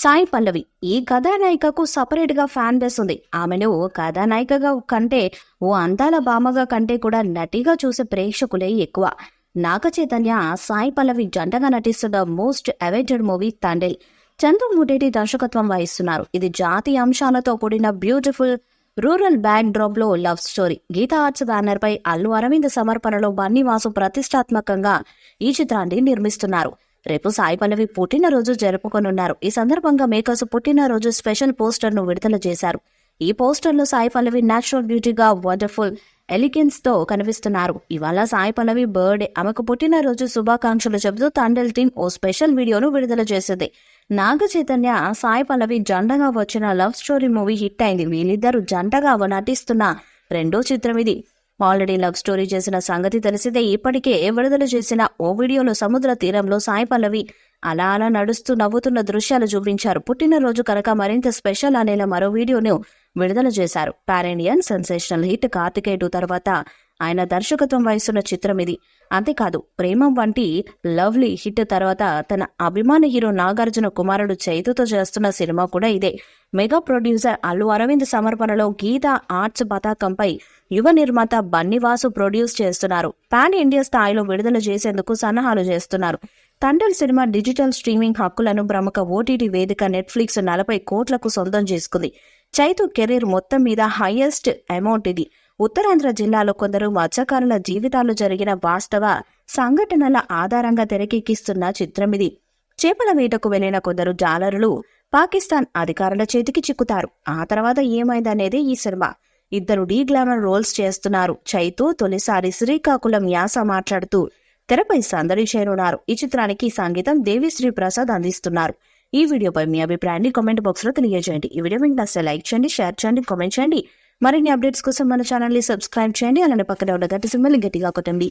సాయి పల్లవి ఈ కథానాయికకు సపరేట్ గా fan base ఉంది. ఆమెను ఓ కథానాయికగా కంటే, ఓ అందాల భామగా కంటే కూడా నటిగా చూసే ప్రేక్షకులే ఎక్కువ. నాగ చైతన్య సాయి పల్లవి జంటగా నటిస్తున్న most awaited movie Thandel. Chandoo Mondeti దర్శకత్వం వహిస్తున్నారు. ఇది జాతీయ అంశాలతో కూడిన బ్యూటిఫుల్ రూరల్ బ్యాక్ డ్రాప్ లో love story. Geetha arts banner పై అల్లు అరవింద్ సమర్పణలో బన్నీవాసు ప్రతిష్టాత్మకంగా ఈ చిత్రాన్ని నిర్మిస్తున్నారు. రేపు సాయి పల్లవి పుట్టినరోజు జరుపుకోనున్నారు. ఈ సందర్భంగా మేకర్స్ పుట్టినరోజు స్పెషల్ పోస్టర్ ను విడుదల చేశారు. ఈ పోస్టర్ లో Sai Pallavi natural బ్యూటీగా wonderful elegance తో కనిపిస్తున్నారు. ఇవాళ సాయి పల్లవి బర్త్డే. ఆమెకు పుట్టినరోజు శుభాకాంక్షలు చెబుతూ తండేల్ టీమ్ ఓ స్పెషల్ వీడియోను విడుదల చేసింది. నాగ చైతన్య సాయి పల్లవి జంటగా వచ్చిన లవ్ స్టోరీ మూవీ హిట్ అయింది. వీళ్ళిద్దరూ జంటగా నటిస్తున్న రెండో చిత్రం ఇది. ఆల్రెడీ లవ్ స్టోరీ చేసిన సంగతి తెలిసిందే. ఇప్పటికే విడుదల చేసిన ఓ వీడియోలో సముద్ర తీరంలో సాయి పల్లవి అలా నడుస్తూ నవ్వుతున్న దృశ్యాలు చూపించారు. పుట్టినరోజు కనుక మరింత స్పెషల్ అనేలా మరో వీడియోను విడుదల చేశారు. Pan Indian sensational hit Karthikeya తర్వాత ఆయన దర్శకత్వం వహిస్తున్న చిత్రం ఇది. అంతేకాదు, ప్రేమం వంటి లవ్లీ హిట్ తర్వాత తన అభిమాన హీరో నాగార్జున కుమారుడు చైతుతో చేస్తున్న సినిమా కూడా ఇదే. మెగా ప్రొడ్యూసర్ అల్లు అరవింద్ సమర్పణలో గీతా ఆర్ట్స్ పతాకంపై యువ నిర్మాత బన్నీవాసు ప్రొడ్యూస్ చేస్తున్నారు. పాన్ ఇండియా స్థాయిలో విడుదల చేసేందుకు సన్నాహాలు చేస్తున్నారు. తండేల్ సినిమా డిజిటల్ స్ట్రీమింగ్ హక్కులను ప్రముఖ ఓటీటీ వేదిక నెట్ఫ్లిక్స్ 40 కోట్లకు సొంతం చేసుకుంది. చైతు కెరీర్ మొత్తం మీద హైయెస్ట్ అమౌంట్ ఇది. ఉత్తరాంధ్ర జిల్లాలో కొందరు మత్స్యకారుల జీవితాల్లో జరిగిన వాస్తవ సంఘటనల ఆధారంగా తెరకెక్కిస్తున్న చిత్రం ఇది. చేపల వేటకు వెళ్లిన కొందరు జాలరులు పాకిస్తాన్ అధికారుల చేతికి చిక్కుతారు. ఆ తర్వాత ఏమైందనేది ఈ సినిమా. ఇద్దరు డీ గ్లామర్ రోల్స్ చేస్తున్నారు. చైతు తొలిసారి శ్రీకాకుళం యాస మాట్లాడుతూ తెరపై సందడి చేరున్నారు. ఈ చిత్రానికి సంగీతం దేవిశ్రీ ప్రసాద్ అందిస్తున్నారు. ఈ వీడియోపై మీ అభిప్రాయాన్ని కామెంట్ బాక్స్ లో తెలియజేయండి. ఈ వీడియో మీకు నచ్చితే లైక్ చేయండి, షేర్ చేయండి, కామెంట్ చేయండి. మరిన్ని అప్డేట్స్ కోసం మన ఛానల్ ని సబ్స్క్రైబ్ చేయండి. అలానే పక్కన ఉన్న గంట సింబల్ గట్టిగా కొట్టండి.